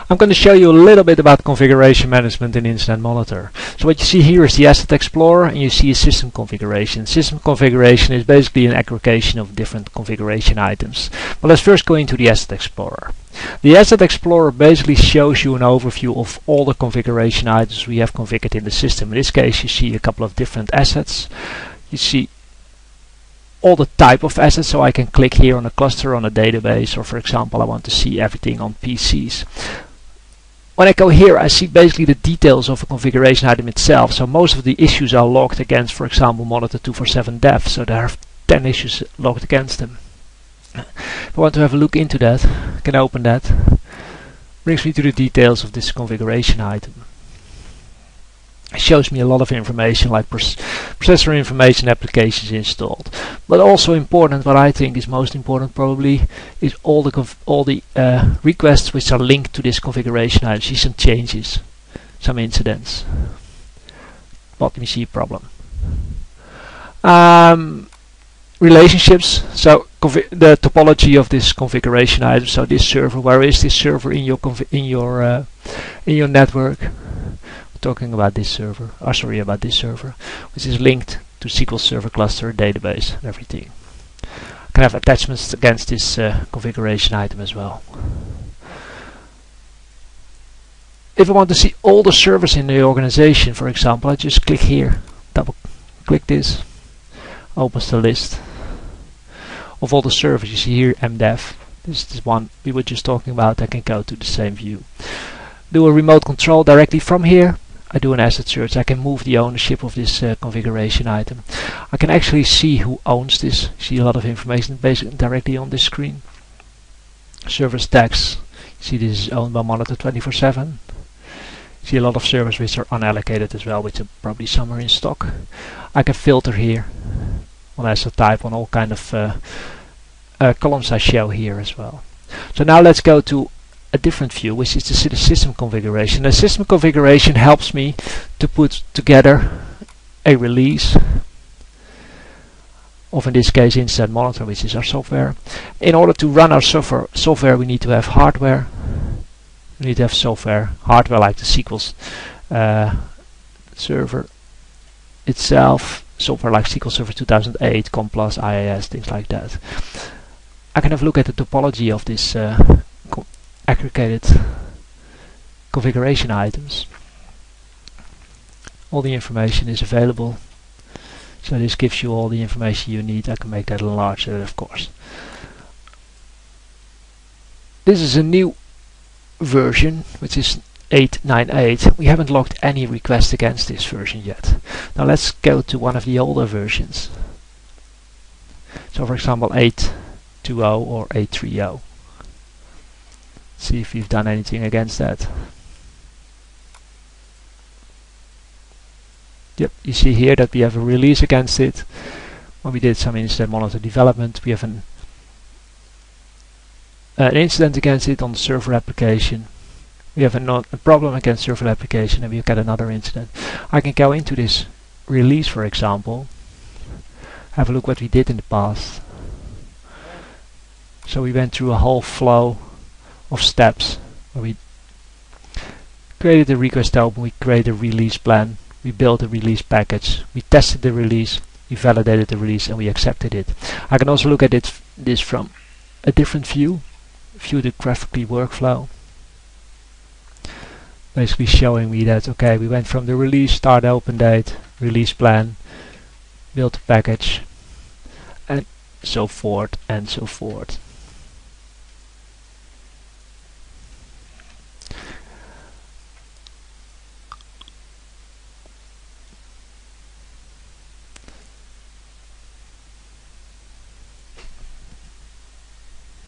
I'm going to show you a little bit about configuration management in IncidentMonitor. So what you see here is the Asset Explorer, and you see a system configuration. System configuration is basically an aggregation of different configuration items. But let's first go into the Asset Explorer. The Asset Explorer basically shows you an overview of all the configuration items we have configured in the system. In this case, you see a couple of different assets. You see all the type of assets, so I can click here on a cluster on a database, or for example I want to see everything on PCs. When I go here, I see basically the details of a configuration item itself. So most of the issues are logged against, for example, monitor 247 dev, so there are 10 issues logged against them. If I want to have a look into that, I can open that. Brings me to the details of this configuration item. It shows me a lot of information, like processor information, applications installed. But also important, what I think is most important probably, is all the requests which are linked to this configuration item. See some changes, some incidents. Let me see a problem. Relationships, so the topology of this configuration item. So this server, where is this server in your network? Talking about this server, about this server, which is linked to SQL Server cluster, database, and everything. I can have attachments against this configuration item as well. If I want to see all the servers in the organization, for example, I just click here, double click this, opens the list of all the servers. You see here MDev, this is one we were just talking about. I can go to the same view. Do a remote control directly from here. I do an asset search. I can move the ownership of this configuration item. I can actually see who owns this. See a lot of information basically directly on this screen. Server stacks. See this is owned by monitor 24/7. See a lot of servers which are unallocated as well, which are probably some are in stock. I can filter here on asset type, on all kind of columns I show here as well. So now let's go to a different view, which is the system configuration. The system configuration helps me to put together a release of, in this case, IncidentMonitor, which is our software. In order to run our software, we need to have hardware. We need to have software, hardware like the SQL server itself, software like SQL Server 2008, Complus, IIS, things like that. I can have a look at the topology of this aggregated configuration items. All the information is available, so this gives you all the information you need. I can make that larger, of course. This is a new version, which is 8.9.8. We haven't logged any requests against this version yet. Now let's go to one of the older versions. So for example 8.2.0 or 8.3.0. See if we've done anything against that. Yep, you see here that we have a release against it. When we did some IncidentMonitor development, we have an incident against it on the server application. We have a problem against server application, and we get another incident. I can go into this release, for example, have a look what we did in the past. So we went through a whole flow of steps where we created a request open, we created a release plan, we built a release package, we tested the release, we validated the release, and we accepted it. I can also look at this from a different view the graphically workflow, basically showing me that okay, we went from the release, start open date, release plan, built a package, and so forth and so forth.